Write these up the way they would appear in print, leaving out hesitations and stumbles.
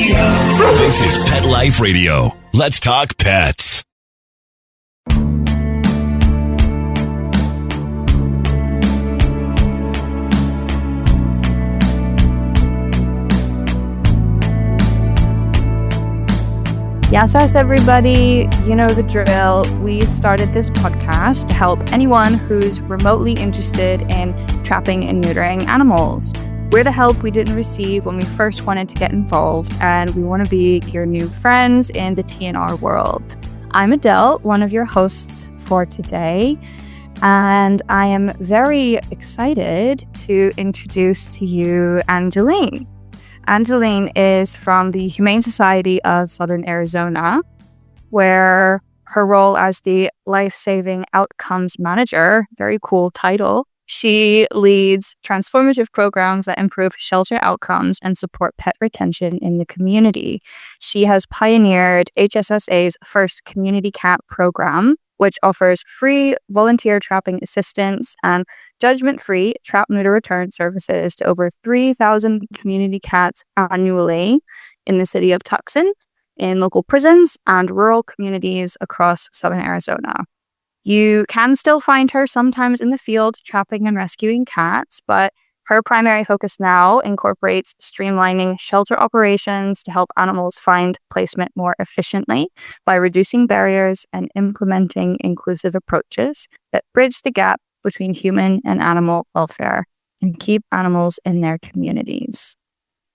This is Pet Life Radio. Let's talk pets. Yes, everybody, you know the drill. We started this podcast to help anyone who's remotely interested in trapping and neutering animals. We're the help we didn't receive when we first wanted to get involved, and we want to be your new friends in the TNR world. I'm Adele, one of your hosts for today, and I am very excited to introduce to you Angeline. Angeline is from the Humane Society of Southern Arizona, where her role as the Life-Saving Outcomes Manager, very cool title, she leads transformative programs that improve shelter outcomes and support pet retention in the community. She has pioneered HSSA's first community cat program, which offers free volunteer trapping assistance and judgment-free trap neuter return services to over 3,000 community cats annually in the city of Tucson, in local prisons and rural communities across southern Arizona. You can still find her sometimes in the field trapping and rescuing cats, but her primary focus now incorporates streamlining shelter operations to help animals find placement more efficiently by reducing barriers and implementing inclusive approaches that bridge the gap between human and animal welfare and keep animals in their communities.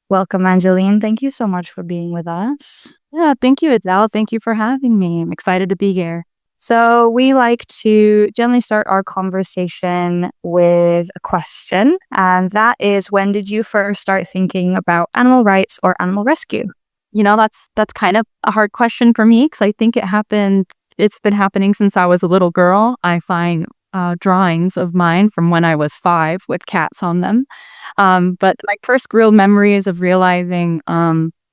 Welcome, Angeline. Thank you so much for being with us. Yeah, thank you, Adele. Thank you for having me. I'm excited to be here. So we like to generally start our conversation with a question, and that is, when did you first start thinking about animal rights or animal rescue? You know, that's kind of a hard question for me because I think it's been happening since I was a little girl. I find drawings of mine from when I was 5 with cats on them. But my first real memories of realizing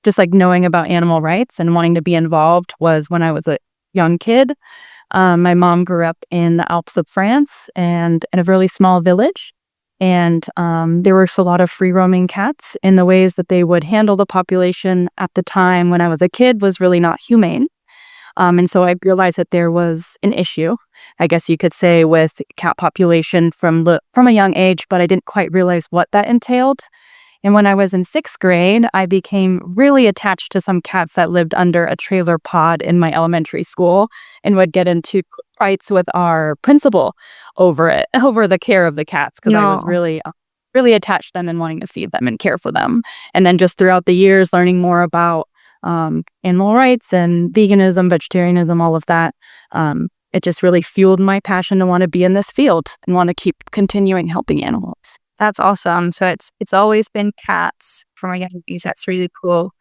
just like knowing about animal rights and wanting to be involved was when I was a young kid. My mom grew up in the Alps of France and in a really small village. And there were a lot of free-roaming cats, in the ways that they would handle the population at the time when I was a kid was really not humane. And so I realized that there was an issue, I guess you could say, with cat population from a young age, but I didn't quite realize what that entailed. And when I was in 6th grade, I became really attached to some cats that lived under a trailer pod in my elementary school and would get into fights with our principal over the care of the cats, because I was really attached to them and wanting to feed them and care for them. And then just throughout the years, learning more about animal rights and veganism, vegetarianism, all of that, it just really fueled my passion to want to be in this field and want to keep continuing helping animals. That's awesome. So it's always been cats from a young age. That's really cool.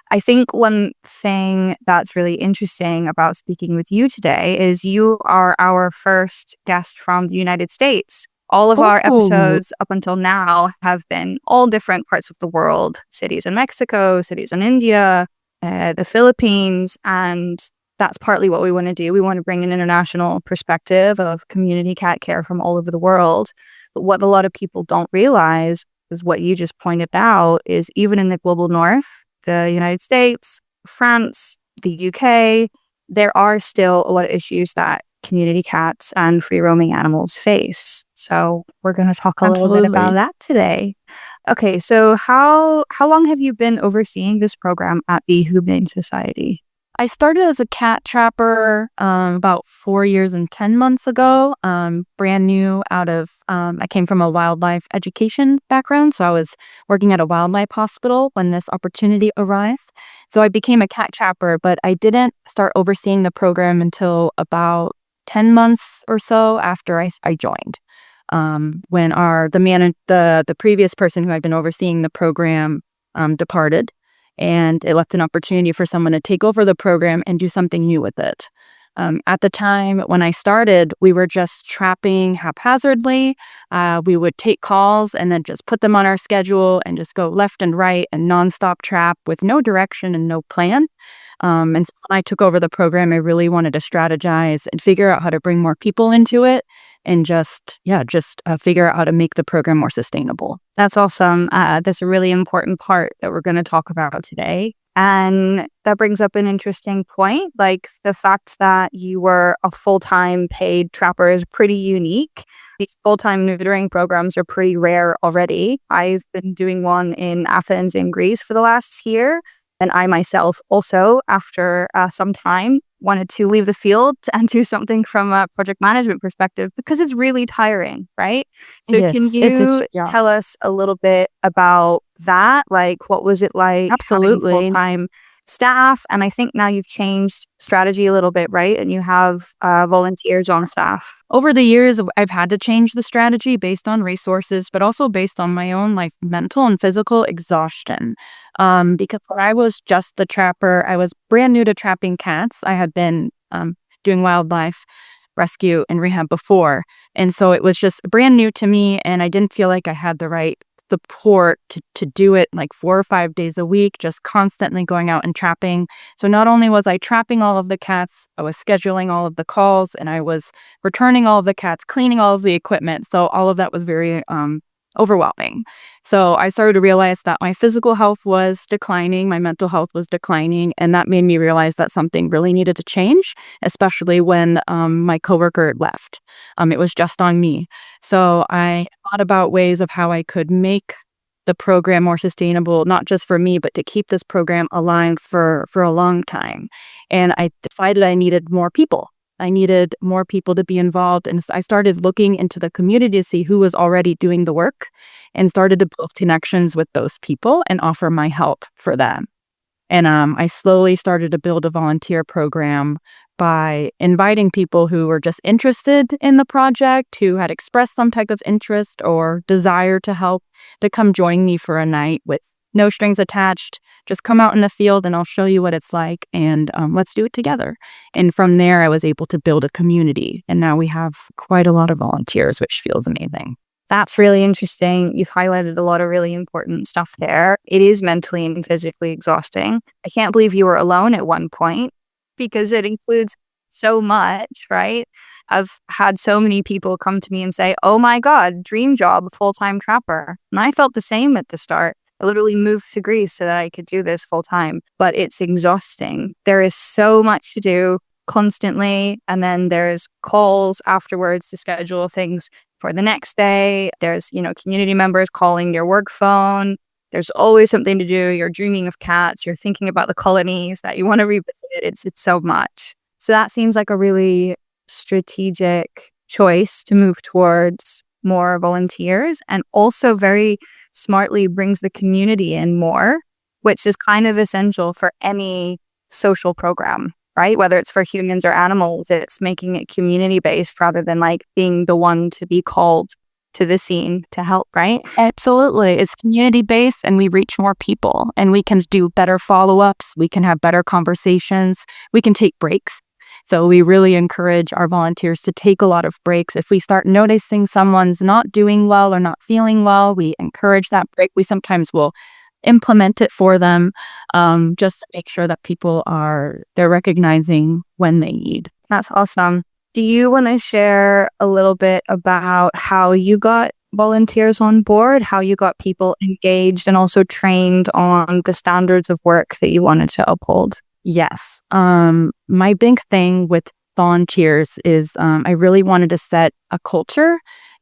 I think one thing that's really interesting about speaking with you today is you are our first guest from the United States. All of our episodes up until now have been all different parts of the world, cities in Mexico, cities in India, the Philippines, and that's partly what we want to do. We want to bring an international perspective of community cat care from all over the world. But what a lot of people don't realize is what you just pointed out is even in the global north, the United States, France, the UK, there are still a lot of issues that community cats and free-roaming animals face. So we're going to talk a little bit about that today. Okay, so how long have you been overseeing this program at the Humane Society? I started as a cat trapper about 4 years and 10 months ago, brand new I came from a wildlife education background, so I was working at a wildlife hospital when this opportunity arose. So I became a cat trapper, but I didn't start overseeing the program until about 10 months or so after I joined. When the previous person who had been overseeing the program departed. And it left an opportunity for someone to take over the program and do something new with it. At the time when I started, we were just trapping haphazardly. We would take calls and then just put them on our schedule and just go left and right and nonstop trap with no direction and no plan. And so when I took over the program, I really wanted to strategize and figure out how to bring more people into it and just figure out how to make the program more sustainable. That's awesome. That's a really important part that we're going to talk about today. And that brings up an interesting point. Like the fact that you were a full-time paid trapper is pretty unique. These full-time neutering programs are pretty rare already. I've been doing one in Athens in Greece for the last year. And I myself also, after some time, wanted to leave the field and do something from a project management perspective because it's really tiring, right? So Yes, can you tell us a little bit about that? Like, what was it like having Absolutely. full-time staff? And I think now you've changed strategy a little bit, right? And you have volunteers on staff. Over the years, I've had to change the strategy based on resources, but also based on my own like mental and physical exhaustion. Because when I was just the trapper, I was brand new to trapping cats. I had been doing wildlife rescue and rehab before. And so it was just brand new to me, and I didn't feel like I had the right support to do it like 4 or 5 days a week, just constantly going out and trapping. So not only was I trapping all of the cats, I was scheduling all of the calls, and I was returning all of the cats, cleaning all of the equipment. So all of that was very overwhelming. So I started to realize that my physical health was declining, my mental health was declining, and that made me realize that something really needed to change, especially when my coworker left. It was just on me. So I thought about ways of how I could make the program more sustainable, not just for me, but to keep this program alive for a long time. And I decided I needed more people. I needed more people to be involved. And I started looking into the community to see who was already doing the work and started to build connections with those people and offer my help for them. And I slowly started to build a volunteer program by inviting people who were just interested in the project, who had expressed some type of interest or desire to help, to come join me for a night with no strings attached. Just come out in the field and I'll show you what it's like, and let's do it together. And from there, I was able to build a community. And now we have quite a lot of volunteers, which feels amazing. That's really interesting. You've highlighted a lot of really important stuff there. It is mentally and physically exhausting. I can't believe you were alone at one point because it includes so much, right? I've had so many people come to me and say, oh my God, dream job, full-time trapper. And I felt the same at the start. I literally moved to Greece so that I could do this full time, but it's exhausting. There is so much to do constantly. And then there's calls afterwards to schedule things for the next day. There's, community members calling your work phone. There's always something to do. You're dreaming of cats. You're thinking about the colonies that you want to revisit. It's so much. So that seems like a really strategic choice to move towards more volunteers, and also very smartly brings the community in more, which is kind of essential for any social program, right? Whether it's for humans or animals, it's making it community-based rather than like being the one to be called to the scene to help, right? Absolutely. It's community-based, and we reach more people, and we can do better follow-ups. We can have better conversations. We can take breaks. So we really encourage our volunteers to take a lot of breaks. If we start noticing someone's not doing well or not feeling well, we encourage that break. We sometimes will implement it for them, just to make sure that they're recognizing when they need. That's awesome. Do you want to share a little bit about how you got volunteers on board, how you got people engaged and also trained on the standards of work that you wanted to uphold? Yes. My big thing with volunteers is I really wanted to set a culture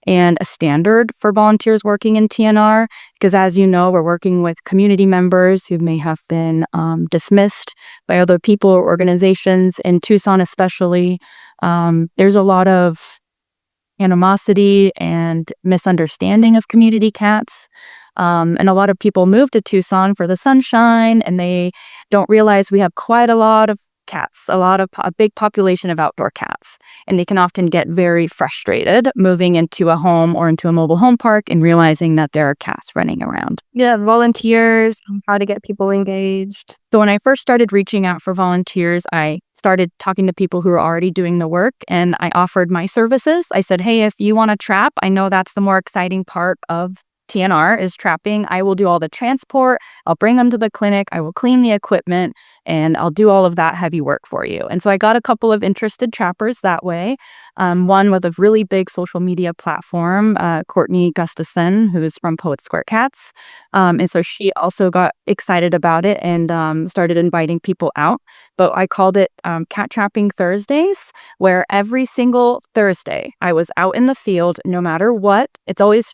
and a standard for volunteers working in TNR, because as you know, we're working with community members who may have been dismissed by other people or organizations. In Tucson especially, there's a lot of animosity and misunderstanding of community cats. And a lot of people move to Tucson for the sunshine, and they don't realize we have quite a lot of cats, a big population of outdoor cats. And they can often get very frustrated moving into a home or into a mobile home park and realizing that there are cats running around. Yeah, volunteers, how to get people engaged. So when I first started reaching out for volunteers, I started talking to people who were already doing the work, and I offered my services. I said, hey, if you want to trap, I know that's the more exciting part of TNR is trapping, I will do all the transport. I'll bring them to the clinic. I will clean the equipment, and I'll do all of that heavy work for you. And so I got a couple of interested trappers that way. One with a really big social media platform, Courtney Gustafson, who is from Poet Square Cats. And so she also got excited about it and started inviting people out. But I called it Cat Trapping Thursdays, where every single Thursday I was out in the field, no matter what. It's always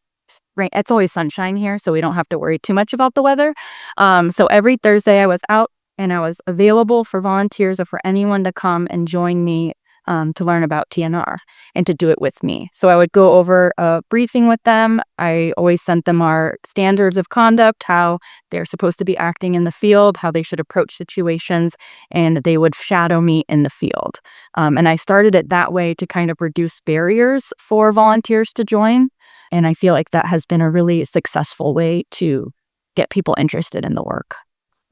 rain. It's always sunshine here, so we don't have to worry too much about the weather. So every Thursday I was out and I was available for volunteers or for anyone to come and join me to learn about TNR and to do it with me. So I would go over a briefing with them. I always sent them our standards of conduct, how they're supposed to be acting in the field, how they should approach situations, and they would shadow me in the field. And I started it that way to kind of reduce barriers for volunteers to join. And I feel like that has been a really successful way to get people interested in the work.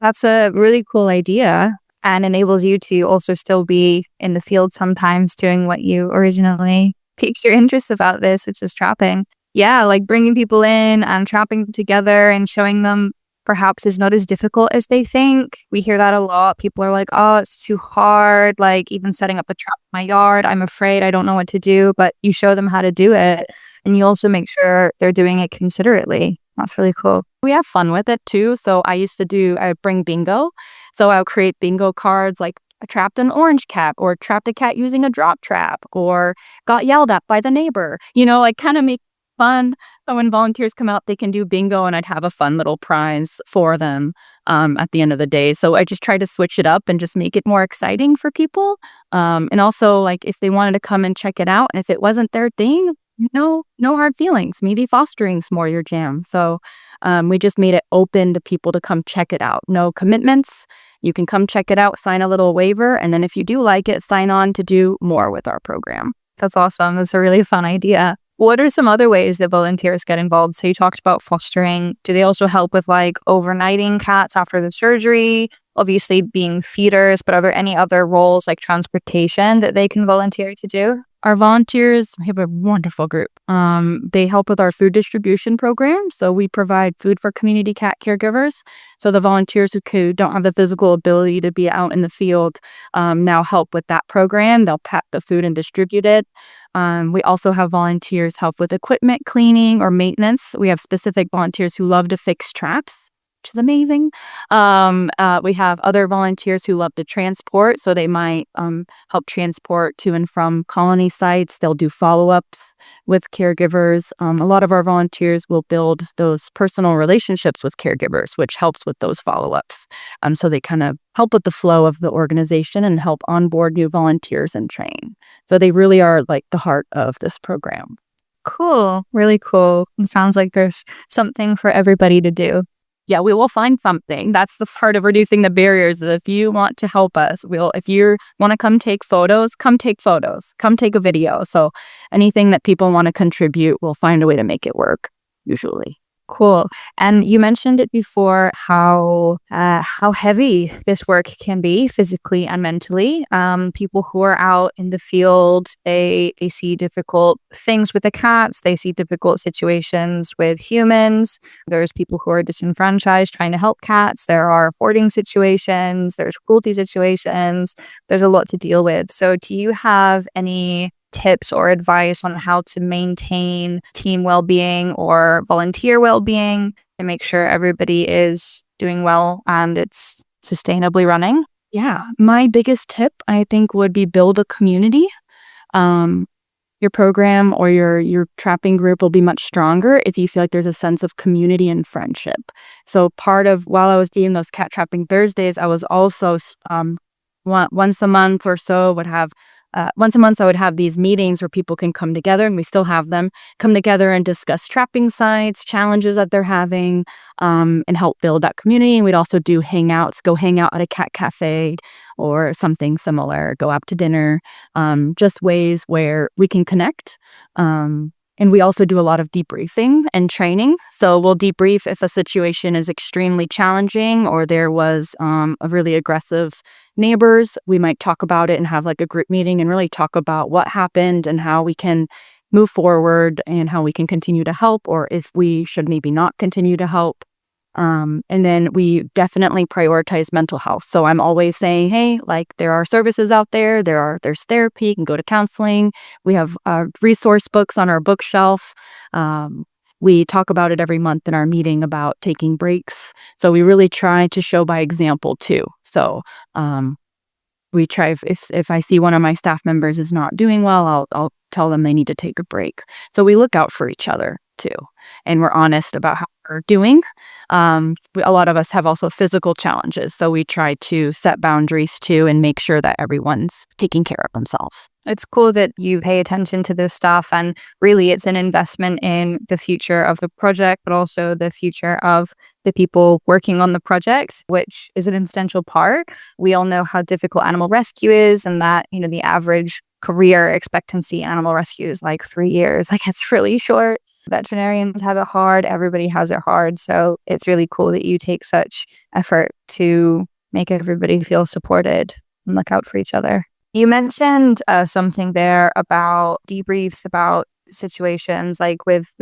That's a really cool idea and enables you to also still be in the field sometimes doing what you originally piqued your interest about this, which is trapping. Yeah, like bringing people in and trapping them together and showing them perhaps is not as difficult as they think. We hear that a lot. People are like, oh, it's too hard. Like even setting up the trap in my yard, I'm afraid, I don't know what to do. But you show them how to do it. And you also make sure they're doing it considerately. That's really cool. We have fun with it too. So I bring bingo. So I'll create bingo cards like I trapped an orange cat or trapped a cat using a drop trap or got yelled at by the neighbor, like kind of make fun. So when volunteers come out, they can do bingo and I'd have a fun little prize for them at the end of the day. So I just try to switch it up and just make it more exciting for people. And also like if they wanted to come and check it out and if it wasn't their thing, no hard feelings. Maybe fostering's more your jam. So we just made it open to people to come check it out. No commitments. You can come check it out, sign a little waiver, and then if you do like it, sign on to do more with our program. That's awesome. That's a really fun idea. What are some other ways that volunteers get involved? So you talked about fostering. Do they also help with like overnighting cats after the surgery? Obviously being feeders, but are there any other roles like transportation that they can volunteer to do? Our volunteers, we have a wonderful group. They help with our food distribution program. So we provide food for community cat caregivers. So the volunteers who don't have the physical ability to be out in the field now help with that program. They'll pack the food and distribute it. We also have volunteers help with equipment cleaning or maintenance. We have specific volunteers who love to fix traps, which is amazing. We have other volunteers who love to transport, so they might help transport to and from colony sites. They'll do follow-ups with caregivers. A lot of our volunteers will build those personal relationships with caregivers, which helps with those follow-ups. So they kind of help with the flow of the organization and help onboard new volunteers and train. So they really are like the heart of this program. Cool. Really cool. It sounds like there's something for everybody to do. Yeah, we will find something. That's the part of reducing the barriers. If you want to help us, if you want to come take photos, come take a video. So anything that people want to contribute, we'll find a way to make it work, usually. Cool. And you mentioned it before how heavy this work can be physically and mentally. People who are out in the field, they see difficult things with the cats. They see difficult situations with humans. There's people who are disenfranchised trying to help cats. There are hoarding situations. There's cruelty situations. There's a lot to deal with. So do you have any tips or advice on how to maintain team well-being or volunteer well-being to make sure everybody is doing well and it's sustainably running? Yeah, my biggest tip, I think, would be build a community. Your program or your trapping group will be much stronger if you feel like there's a sense of community and friendship. So part of, while I was doing those cat trapping Thursdays, I was also once a month or so once a month, I would have these meetings where people can come together, and we still have them, come together and discuss trapping sites, challenges that they're having, and help build that community. And we'd also do hangouts, go hang out at a cat cafe or something similar, go out to dinner, just ways where we can connect. And we also do a lot of debriefing and training. So we'll debrief if a situation is extremely challenging or there was a really aggressive neighbors. We might talk about it and have like a group meeting and really talk about what happened and how we can move forward and how we can continue to help, or if we should maybe not continue to help. And then we definitely prioritize mental health. So I'm always saying, hey, like there are services out there. There's therapy. You can go to counseling. We have resource books on our bookshelf. We talk about it every month in our meeting about taking breaks. So we really try to show by example too. So we try, if I see one of my staff members is not doing well, I'll tell them they need to take a break. So we look out for each other too, and we're honest about how we're doing. A lot of us have also physical challenges, so we try to set boundaries too and make sure that everyone's taking care of themselves. It's cool that you pay attention to this stuff, and really it's an investment in the future of the project, but also the future of the people working on the project, which is an essential part. We all know how difficult animal rescue is, and that, the average career expectancy in animal rescue is like 3 years. Like, it's really short. Veterinarians have it hard. Everybody has it hard. So it's really cool that you take such effort to make everybody feel supported and look out for each other. You mentioned something there about debriefs, about situations like with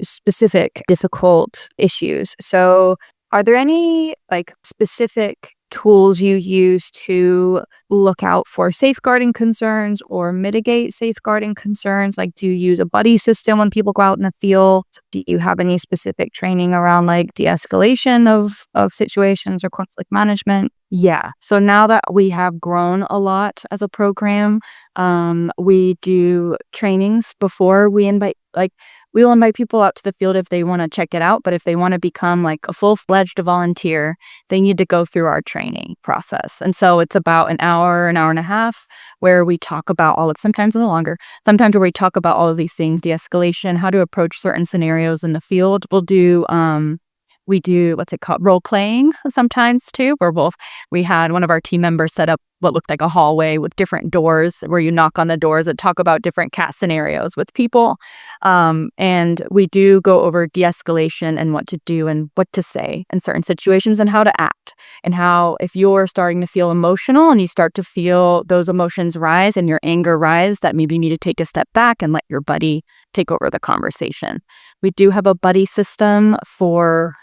specific difficult issues. So are there any like specific tools you use to look out for safeguarding concerns or mitigate safeguarding concerns? Like, do you use a buddy system when people go out in the field? Do you have any specific training around like de-escalation of situations or conflict management? Yeah. So now that we have grown a lot as a program, we do trainings before we invite, we will invite people out to the field if they want to check it out. But if they want to become like a full-fledged volunteer, they need to go through our training process. And so it's about an hour and a half where we talk about sometimes a little longer, sometimes where we talk about all of these things, de-escalation, how to approach certain scenarios in the field. We do what's it called, role playing sometimes too, where we had one of our team members set up what looked like a hallway with different doors where you knock on the doors and talk about different cat scenarios with people. And we do go over de-escalation and what to do and what to say in certain situations and how to act, and how if you're starting to feel emotional and you start to feel those emotions rise and your anger rise, that maybe you need to take a step back and let your buddy take over the conversation. We do have a buddy system for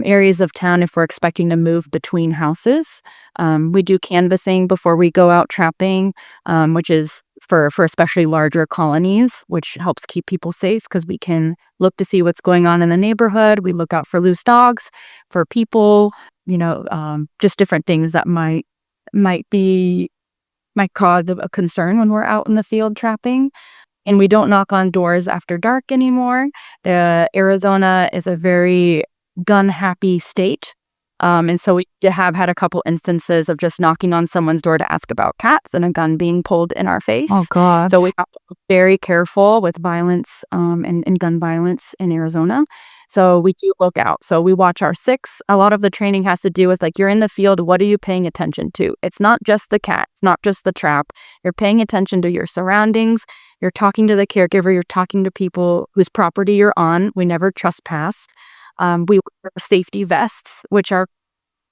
areas of town if we're expecting to move between houses. We do canvassing before we go out trapping, which is for especially larger colonies, which helps keep people safe because we can look to see what's going on in the neighborhood. We look out for loose dogs, for people, just different things that might cause a concern when we're out in the field trapping. And we don't knock on doors after dark anymore. Arizona is a very gun-happy state. And so we have had a couple instances of just knocking on someone's door to ask about cats and a gun being pulled in our face. Oh, God. So we have to be very careful with violence and gun violence in Arizona. So we do look out. So we watch our six. A lot of the training has to do with you're in the field, what are you paying attention to? It's not just the cat. It's not just the trap. You're paying attention to your surroundings. You're talking to the caregiver. You're talking to people whose property you're on. We never trespass. We wear safety vests, which are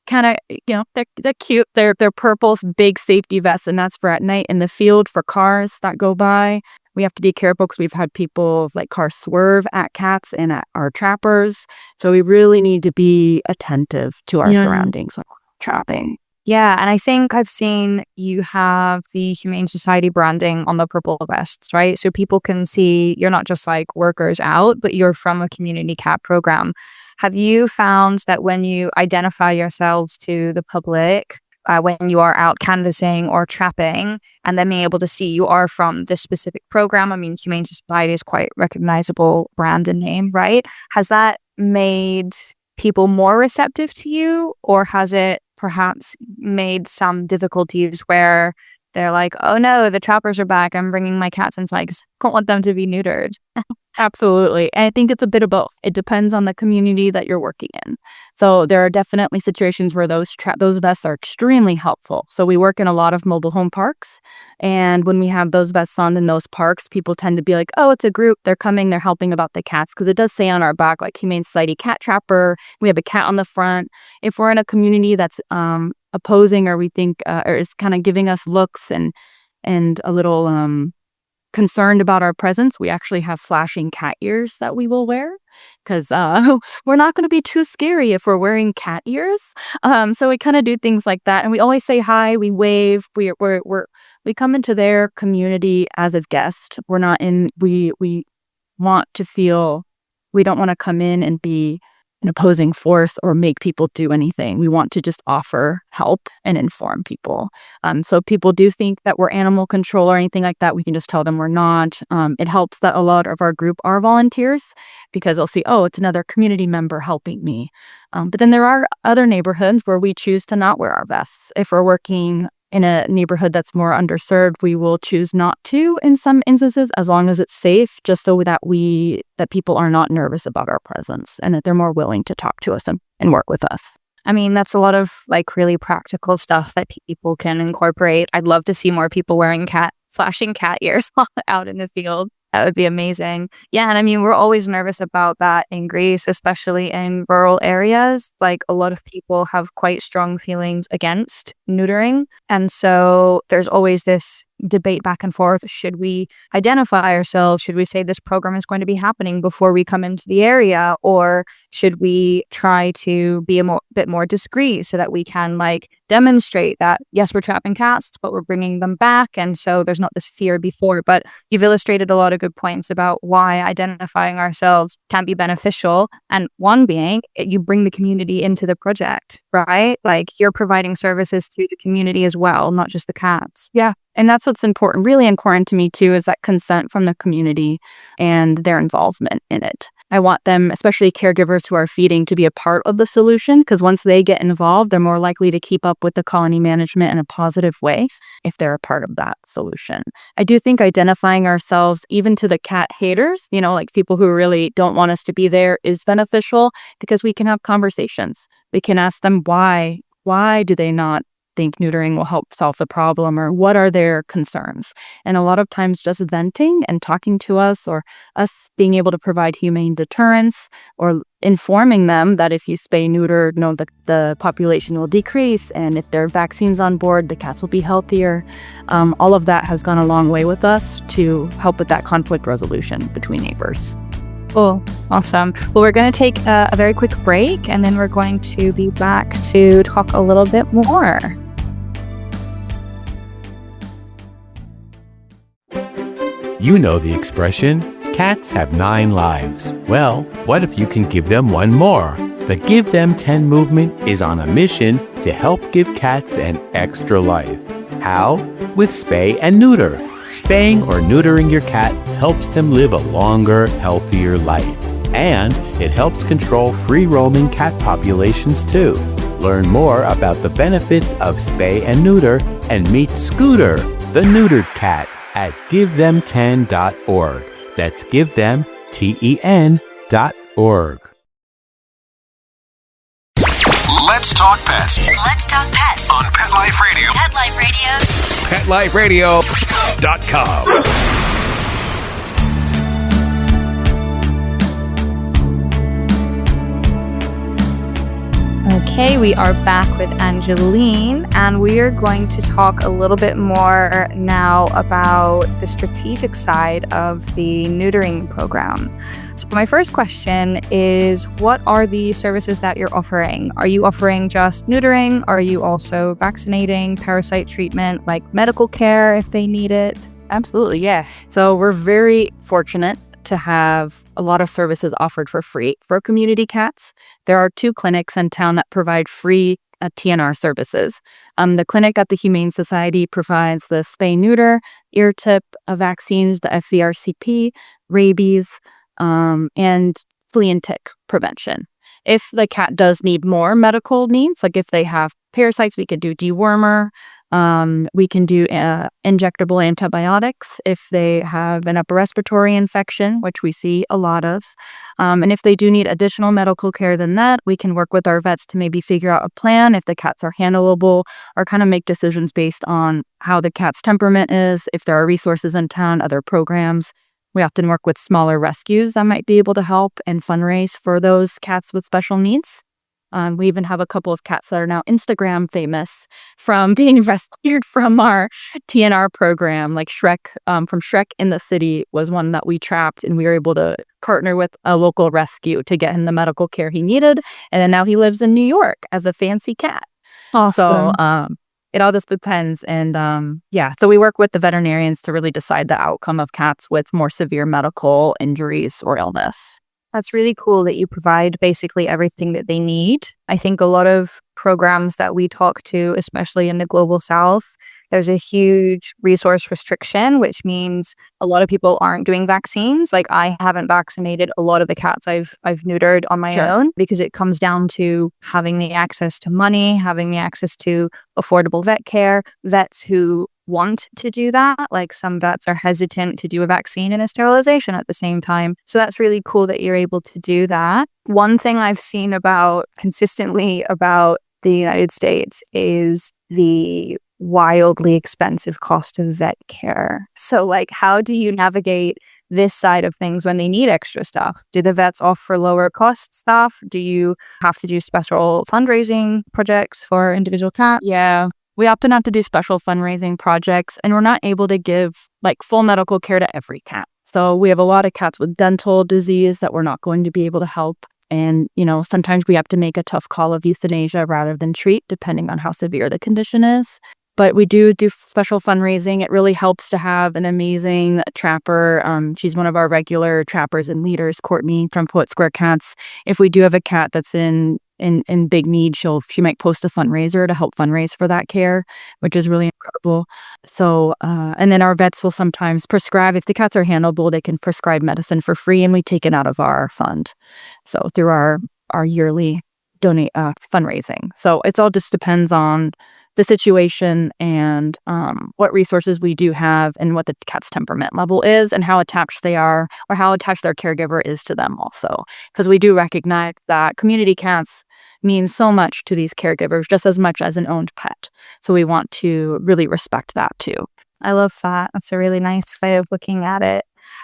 kind of, they're cute. They're purple, big safety vests, and that's for at night in the field for cars that go by. We have to be careful because we've had people cars swerve at cats and at our trappers. So we really need to be attentive to our surroundings when we're trapping. Yeah, and I think I've seen you have the Humane Society branding on the purple vests, right? So people can see you're not just workers out, but you're from a community cat program. Have you found that when you identify yourselves to the public, when you are out canvassing or trapping, and then being able to see you are from this specific program? I mean, Humane Society is quite recognizable brand and name, right? Has that made people more receptive to you, or has it perhaps made some difficulties where they're like, oh no, the trappers are back, I'm bringing my cats inside because I don't want them to be neutered? Absolutely. And I think it's a bit of both. It depends on the community that you're working in. So there are definitely situations where those vests are extremely helpful. So we work in a lot of mobile home parks. And when we have those vests on in those parks, people tend to be like, oh, it's a group. They're coming. They're helping about the cats. Because it does say on our back, Humane Society Cat Trapper. We have a cat on the front. If we're in a community that's opposing, or we think or is kind of giving us looks and a little concerned about our presence, we actually have flashing cat ears that we will wear because we're not going to be too scary if we're wearing cat ears. So we kind of do things like that. And we always say hi, we wave, we come into their community as a guest. We're not in, we want to feel, we don't want to come in and be an opposing force or make people do anything. We want to just offer help and inform people. So people do think that we're animal control or anything like that. We can just tell them we're not. It helps that a lot of our group are volunteers because they'll see, oh, it's another community member helping me. But then there are other neighborhoods where we choose to not wear our vests. If we're working in a neighborhood that's more underserved, we will choose not to in some instances, as long as it's safe, just so that people are not nervous about our presence and that they're more willing to talk to us and work with us. I mean, that's a lot of like really practical stuff that people can incorporate. I'd love to see more people wearing flashing cat ears out in the field. That would be amazing. Yeah, and I mean, we're always nervous about that in Greece, especially in rural areas. Like a lot of people have quite strong feelings against neutering. And so there's always this debate back and forth. Should we identify ourselves? Should we say this program is going to be happening before we come into the area? Or should we try to be a bit more discreet so that we can like demonstrate that, yes, we're trapping cats, but we're bringing them back. And so there's not this fear before. But you've illustrated a lot of good points about why identifying ourselves can be beneficial. And one being, you bring the community into the project, right? Like you're providing services to the community as well, not just the cats. Yeah. And that's what's important, really important to me too, is that consent from the community and their involvement in it. I want them, especially caregivers who are feeding, to be a part of the solution, because once they get involved, they're more likely to keep up with the colony management in a positive way if they're a part of that solution. I do think identifying ourselves, even to the cat haters, like people who really don't want us to be there, is beneficial because we can have conversations. We can ask them why do they not think neutering will help solve the problem, or what are their concerns. And a lot of times just venting and talking to us, or us being able to provide humane deterrence, or informing them that if you spay neuter, the population will decrease, and if there are vaccines on board, the cats will be healthier. All of that has gone a long way with us to help with that conflict resolution between neighbors. Cool. Awesome. Well, we're going to take a very quick break, and then we're going to be back to talk a little bit more. You know the expression, cats have 9 lives. Well, what if you can give them one more? The Give Them 10 movement is on a mission to help give cats an extra life. How? With spay and neuter. Spaying or neutering your cat helps them live a longer, healthier life. And it helps control free-roaming cat populations too. Learn more about the benefits of spay and neuter and meet Scooter, the neutered cat, at givethem10.org. That's givethem10.org. Let's talk pets. Let's talk pets On Pet Life Radio. Pet Life Radio. PetLifeRadio.com. Okay, we are back with Angeline, and we are going to talk a little bit more now about the strategic side of the neutering program. So my first question is, what are the services that you're offering? Are you offering just neutering? Are you also vaccinating, parasite treatment, like medical care if they need it? Absolutely, yeah. So we're very fortunate to have a lot of services offered for free for community cats. There are 2 clinics in town that provide free TNR services. The clinic at the Humane Society provides the spay-neuter, ear tip vaccines, the FVRCP, rabies, and flea and tick prevention. If the cat does need more medical needs, like if they have parasites, we could do dewormer. We can do injectable antibiotics if they have an upper respiratory infection, which we see a lot of. And if they do need additional medical care than that, we can work with our vets to maybe figure out a plan if the cats are handleable, or kind of make decisions based on how the cat's temperament is, if there are resources in town, other programs. We often work with smaller rescues that might be able to help and fundraise for those cats with special needs. We even have a couple of cats that are now Instagram famous from being rescued from our TNR program. Like Shrek, from Shrek in the City was one that we trapped, and we were able to partner with a local rescue to get him the medical care he needed. And then now he lives in New York as a fancy cat. Awesome. So it all just depends. And so we work with the veterinarians to really decide the outcome of cats with more severe medical injuries or illness. That's really cool that you provide basically everything that they need. I think a lot of programs that we talk to, especially in the global south, there's a huge resource restriction, which means a lot of people aren't doing vaccines. Like I haven't vaccinated a lot of the cats I've neutered on my own, because it comes down to having the access to money, having the access to affordable vet care, vets who want to do that. Like some vets are hesitant to do a vaccine and a sterilization at the same time. So that's really cool that you're able to do that. One thing I've seen consistently about the United States is the wildly expensive cost of vet care. So like, how do you navigate this side of things when they need extra stuff? Do the vets offer lower cost stuff? Do you have to do special fundraising projects for individual cats? Yeah. We often have to do special fundraising projects, and we're not able to give like full medical care to every cat. So we have a lot of cats with dental disease that we're not going to be able to help. And, sometimes we have to make a tough call of euthanasia rather than treat, depending on how severe the condition is. But we do special fundraising. It really helps to have an amazing trapper. She's one of our regular trappers and leaders, Courtney from Poet Square Cats. If we do have a cat that's in big need, she might post a fundraiser to help fundraise for that care, which is really incredible. So, and then our vets will sometimes prescribe, if the cats are handleable, they can prescribe medicine for free, and we take it out of our fund. So through our yearly fundraising. So it's all just depends on the situation and what resources we do have and what the cat's temperament level is and how attached they are or how attached their caregiver is to them also. Because we do recognize that community cats mean so much to these caregivers, just as much as an owned pet. So we want to really respect that too. I love that. That's a really nice way of looking at it.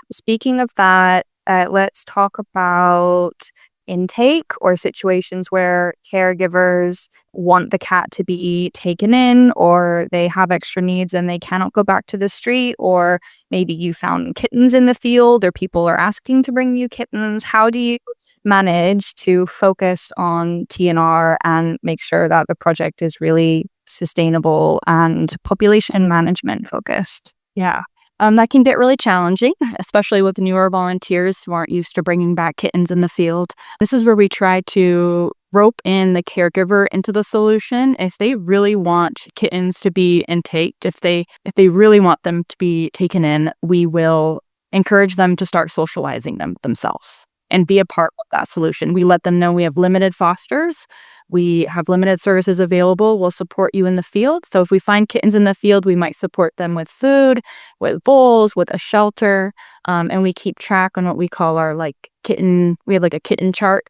Speaking of that, let's talk about intake or situations where caregivers want the cat to be taken in, or they have extra needs and they cannot go back to the street, or maybe you found kittens in the field or people are asking to bring you kittens. How do you manage to focus on TNR and make sure that the project is really sustainable and population management focused? Yeah. That can get really challenging, especially with newer volunteers who aren't used to bringing back kittens in the field. This is where we try to rope in the caregiver into the solution. If they really want kittens to be intaked, if they really want them to be taken in, we will encourage them to start socializing them themselves and be a part of that solution. We let them know we have limited fosters. We have limited services available. We'll support you in the field. So if we find kittens in the field, we might support them with food, with bowls, with a shelter. And we keep track on what we call our kitten. We have a kitten chart.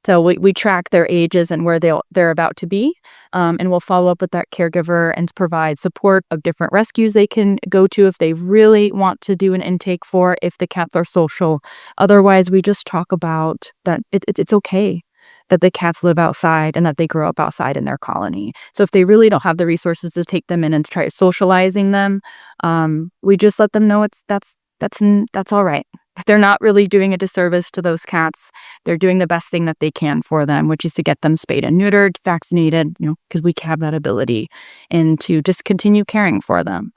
So we track their ages and where they're about to be. And we'll follow up with that caregiver and provide support of different rescues they can go to if they really want to do an intake for, if the cats are social. Otherwise, we just talk about that it's okay that the cats live outside and that they grow up outside in their colony. So if they really don't have the resources to take them in and try socializing them, we just let them know that's all right. They're not really doing a disservice to those cats. They're doing the best thing that they can for them, which is to get them spayed and neutered, vaccinated, because we have that ability, and to just continue caring for them.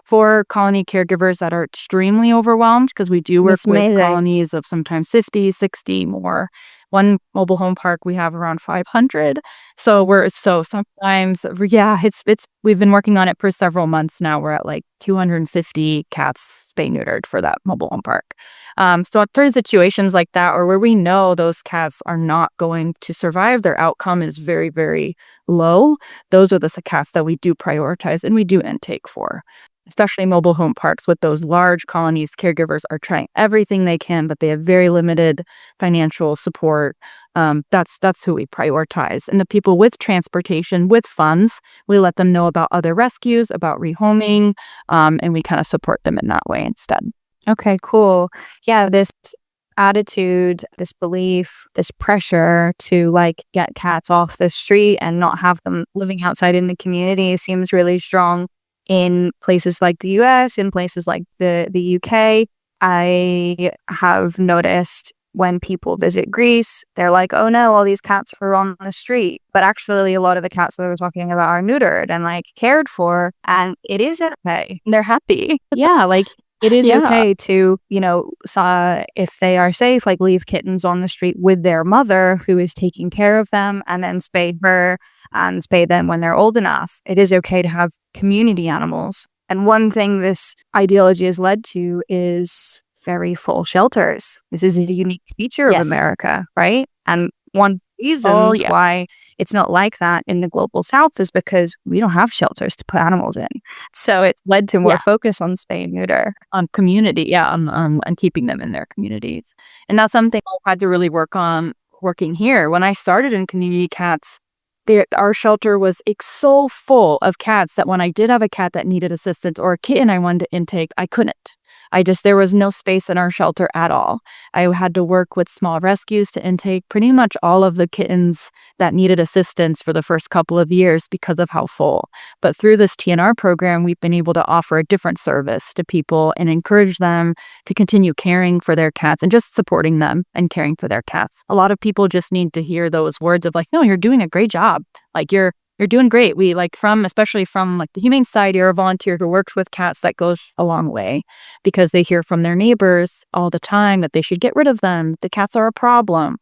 For colony caregivers that are extremely overwhelmed, because we do work with colonies of sometimes 50, 60 more. One mobile home park, we have around 500. So sometimes, we've been working on it for several months now. We're at 250 cats spay neutered for that mobile home park. So certain situations like that, or where we know those cats are not going to survive, their outcome is very, very low. Those are the cats that we do prioritize and we do intake for. Especially mobile home parks with those large colonies, caregivers are trying everything they can, but they have very limited financial support. That's who we prioritize. And the people with transportation, with funds, we let them know about other rescues, about rehoming, and we kind of support them in that way instead. Okay, cool. Yeah, this attitude, this belief, this pressure to like get cats off the street and not have them living outside in the community seems really strong in places like the US, in places like the UK. I have noticed when people visit Greece, they're like, oh no, all these cats are on the street. But actually, a lot of the cats that we're talking about are neutered and like cared for. And it is okay. They're happy. Yeah, like it is Yeah. okay to, if they are safe, like leave kittens on the street with their mother who is taking care of them and then spay her and spay them when they're old enough. It is okay to have community animals. And one thing this ideology has led to is very full shelters. This is a unique feature Yes. of America, right? And one reasons yeah. why it's not like that in the global south is because we don't have shelters to put animals in. So it's led to more Yeah. focus on spay and neuter. On community, on keeping them in their communities. And that's something I had to really work on working here. When I started in community cats, our shelter was so full of cats that when I did have a cat that needed assistance or a kitten I wanted to intake, I couldn't. There was no space in our shelter at all. I had to work with small rescues to intake pretty much all of the kittens that needed assistance for the first couple of years because of how full. But through this TNR program, we've been able to offer a different service to people and encourage them to continue caring for their cats and just supporting them and caring for their cats. A lot of people just need to hear those words of like, no, you're doing a great job. Like you're doing great. We especially from like the Humane Society or a volunteer who works with cats, that goes a long way because they hear from their neighbors all the time that they should get rid of them. The cats are a problem.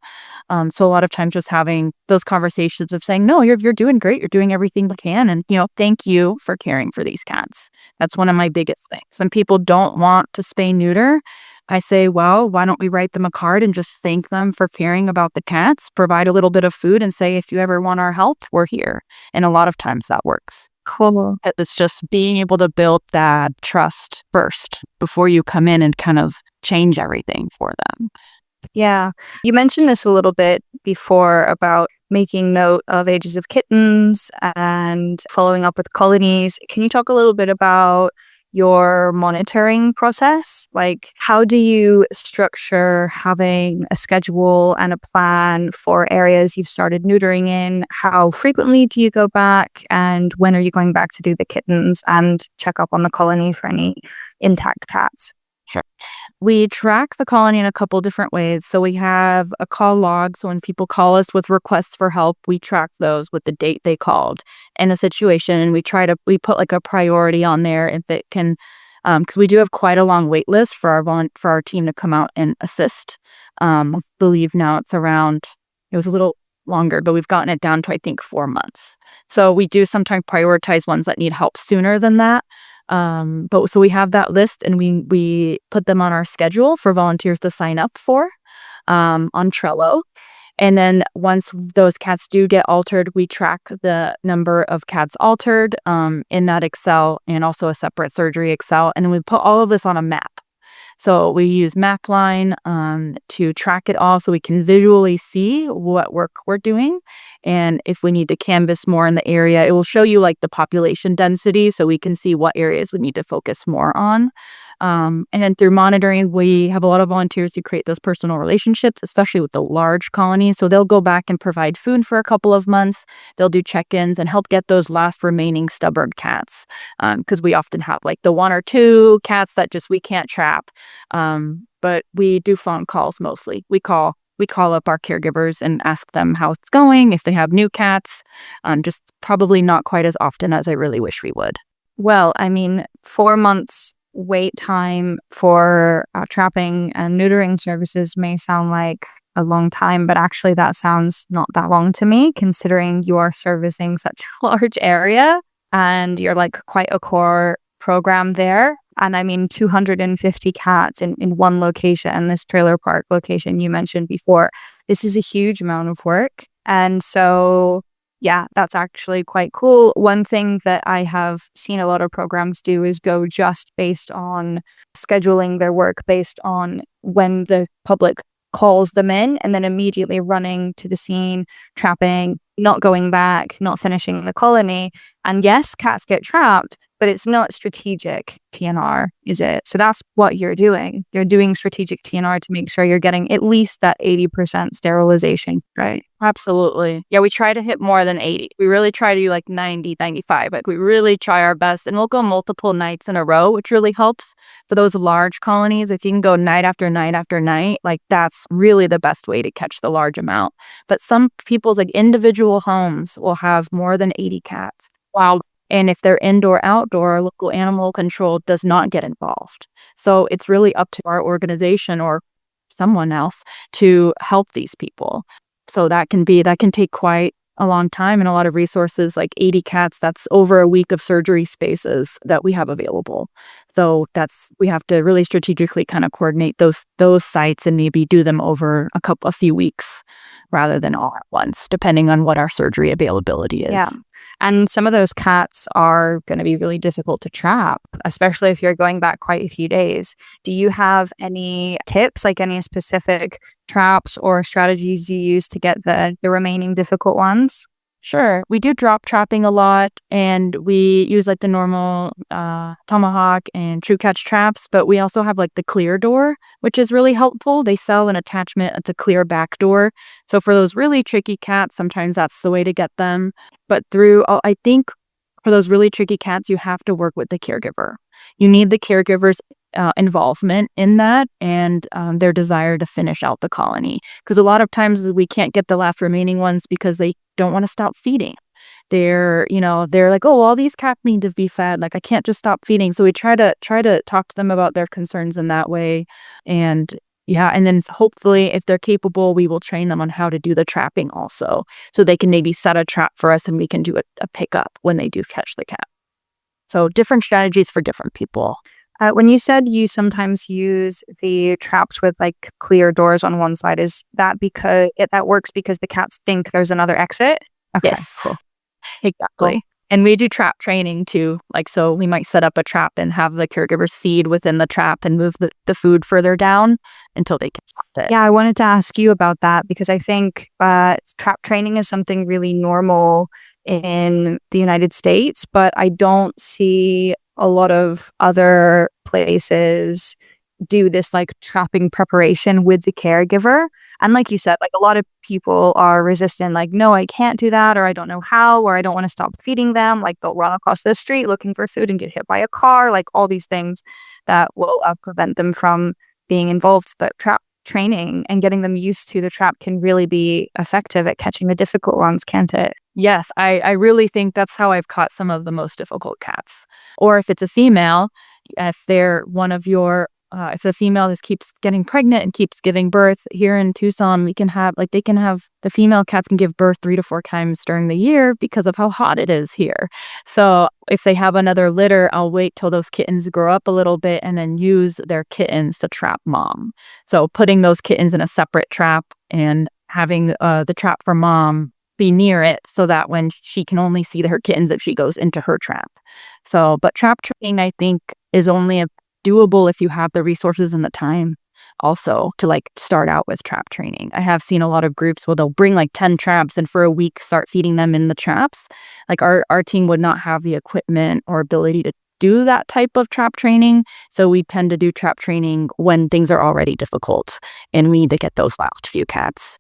So a lot of times just having those conversations of saying, no, you're doing great. You're doing everything you can. And, thank you for caring for these cats. That's one of my biggest things. When people don't want to spay neuter, I say, well, why don't we write them a card and just thank them for caring about the cats, provide a little bit of food and say, if you ever want our help, we're here. And a lot of times that works. Cool. It's just being able to build that trust first before you come in and kind of change everything for them. Yeah. You mentioned this a little bit before about making note of ages of kittens and following up with colonies. Can you talk a little bit about your monitoring process? Like, how do you structure having a schedule and a plan for areas you've started neutering in? How frequently do you go back? And when are you going back to do the kittens and check up on the colony for any intact cats? Sure. We track the colony in a couple different ways. So we have a call log. So when people call us with requests for help, we track those with the date they called and a situation. And we put like a priority on there if it can, because we do have quite a long wait list for our team to come out and assist. I believe now it was a little longer, but we've gotten it down to, I think, 4 months. So we do sometimes prioritize ones that need help sooner than that. But so we have that list and we put them on our schedule for volunteers to sign up for on Trello. And then once those cats do get altered, we track the number of cats altered in that Excel and also a separate surgery Excel. And then we put all of this on a map. So we use Mapline to track it all so we can visually see what work we're doing. And if we need to canvas more in the area, it will show you like the population density so we can see what areas we need to focus more on. And then through monitoring, we have a lot of volunteers who create those personal relationships, especially with the large colonies. So they'll go back and provide food for a couple of months. They'll do check-ins and help get those last remaining stubborn cats. Because we often have like the 1 or 2 cats that just we can't trap. But we do phone calls mostly. We call up our caregivers and ask them how it's going, if they have new cats. Just probably not quite as often as I really wish we would. Well, 4 months wait time for trapping and neutering services may sound like a long time, but actually that sounds not that long to me, considering you are servicing such a large area and you're like quite a core program there. And 250 cats in one location, this trailer park location you mentioned before. This is a huge amount of work. And so yeah, that's actually quite cool. One thing that I have seen a lot of programs do is go just based on scheduling their work based on when the public calls them in and then immediately running to the scene, trapping, not going back, not finishing the colony. And yes, cats get trapped, but it's not strategic TNR, is it? So that's what you're doing. You're doing strategic TNR to make sure you're getting at least that 80% sterilization, right? Absolutely. Yeah, we try to hit more than 80. We really try to do like 90, 95. Like we really try our best, and we'll go multiple nights in a row, which really helps for those large colonies. If you can go night after night after night, like that's really the best way to catch the large amount. But some people's like individual homes will have more than 80 cats. Wow. And if they're indoor, outdoor, local animal control does not get involved. So it's really up to our organization or someone else to help these people. So that can take quite a long time and a lot of resources. Like 80 cats, that's over a week of surgery spaces that we have available. So we have to really strategically kind of coordinate those sites and maybe do them over a few weeks rather than all at once, depending on what our surgery availability is. Yeah. And some of those cats are going to be really difficult to trap, especially if you're going back quite a few days. Do you have any tips, like any specific traps or strategies you use to get the remaining difficult ones? Sure. We do drop trapping a lot, and we use like the normal tomahawk and true catch traps, but we also have like the clear door, which is really helpful. They sell an attachment. It's a clear back door. So for those really tricky cats, sometimes that's the way to get them. But I think for those really tricky cats, you have to work with the caregiver. You need the caregiver's involvement in that and their desire to finish out the colony. Because a lot of times we can't get the last remaining ones because they don't want to stop feeding. They're like, oh, all these cats need to be fed. Like I can't just stop feeding. So we try to talk to them about their concerns in that way. And yeah, and then hopefully if they're capable, we will train them on how to do the trapping also. So they can maybe set a trap for us and we can do a pickup when they do catch the cat. So different strategies for different people. When you said you sometimes use the traps with like clear doors on one side, is that because that works because the cats think there's another exit? Okay, yes, cool. Exactly. Cool. And we do trap training too. Like, so we might set up a trap and have the caregivers feed within the trap and move the food further down until they can trap it. Yeah, I wanted to ask you about that because I think trap training is something really normal in the United States, but I don't see a lot of other places do this like trapping preparation with the caregiver. And like you said, like a lot of people are resistant, like, no, I can't do that, or I don't know how, or I don't want to stop feeding them. Like they'll run across the street looking for food and get hit by a car, like all these things that will prevent them from being involved. But trap training and getting them used to the trap can really be effective at catching the difficult ones, can't it? Yes, I really think that's how I've caught some of the most difficult cats. Or if it's a female, if they're one of your, if the female just keeps getting pregnant and keeps giving birth, here in Tucson, the female cats can give birth 3 to 4 times during the year because of how hot it is here. So if they have another litter, I'll wait till those kittens grow up a little bit and then use their kittens to trap mom. So putting those kittens in a separate trap and having the trap for mom be near it so that when she can only see her kittens if she goes into her trap. So, but trap training, I think, is only doable if you have the resources and the time also to like start out with trap training. I have seen a lot of groups where they'll bring like 10 traps and for a week start feeding them in the traps. Like our team would not have the equipment or ability to do that type of trap training. So we tend to do trap training when things are already difficult and we need to get those last few cats.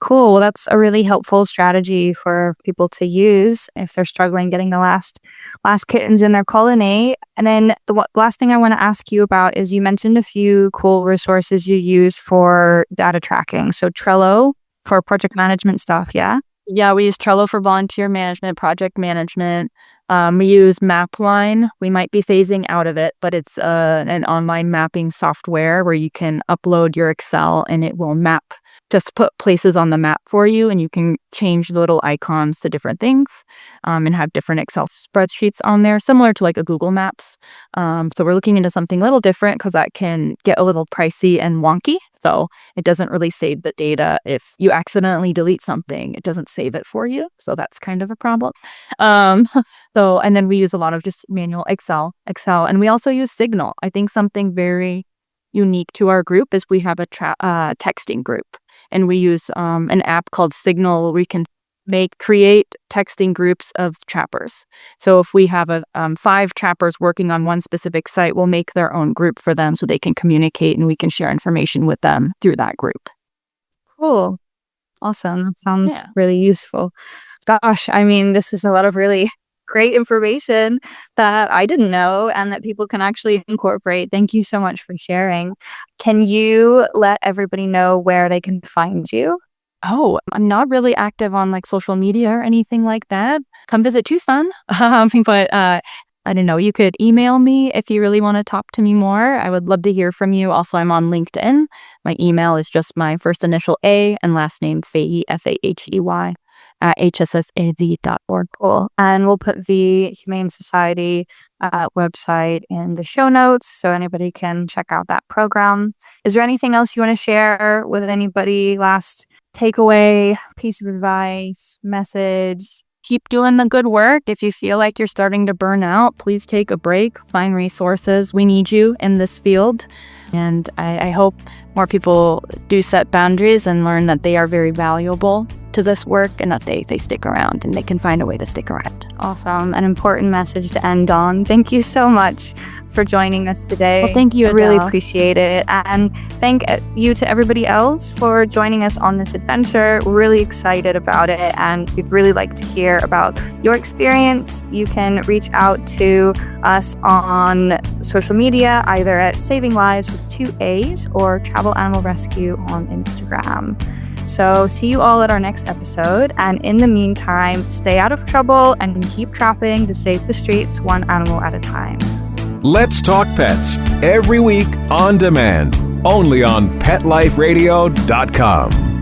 Cool. Well, that's a really helpful strategy for people to use if they're struggling getting the last kittens in their colony. And then the last thing I want to ask you about is you mentioned a few cool resources you use for data tracking. So Trello for project management stuff, yeah? Yeah, we use Trello for volunteer management, project management. We use Mapline. We might be phasing out of it, but it's an online mapping software where you can upload your Excel and it will map, just put places on the map for you, and you can change the little icons to different things and have different Excel spreadsheets on there, similar to like a Google Maps. So we're looking into something a little different because that can get a little pricey and wonky. So it doesn't really save the data. If you accidentally delete something, it doesn't save it for you. So that's kind of a problem. And then we use a lot of just manual Excel, and we also use Signal. I think something very unique to our group is we have a texting group, and we use an app called Signal where we can create texting groups of trappers. So if we have 5 trappers working on one specific site, we'll make their own group for them so they can communicate and we can share information with them through that group. Cool. Awesome. That sounds really useful. Gosh, I mean, this is a lot of really great information that I didn't know and that people can actually incorporate. Thank you so much for sharing. Can you let everybody know where they can find you? Oh, I'm not really active on like social media or anything like that. Come visit Tucson. But I don't know. You could email me if you really want to talk to me more. I would love to hear from you. Also, I'm on LinkedIn. My email is just my first initial A and last name Fahey, Fahey, at hssaz.org. Cool. And we'll put the Humane Society website in the show notes so anybody can check out that program. Is there anything else you want to share with anybody? Last takeaway, piece of advice, message? Keep doing the good work. If you feel like you're starting to burn out, please take a break, find resources. We need you in this field. And I hope more people do set boundaries and learn that they are very valuable to this work and that they stick around and they can find a way to stick around. Awesome. An important message to end on. Thank you so much for joining us today. Well, thank you, I really appreciate it. And thank you to everybody else for joining us on this adventure. We're really excited about it and we'd really like to hear about your experience. You can reach out to us on social media, either at Saaving Lives with 2 A's or Travel Animal Rescue on Instagram. So see you all at our next episode. And in the meantime, stay out of trouble and keep trapping to save the streets one animal at a time. Let's Talk Pets, every week on demand, only on PetLifeRadio.com.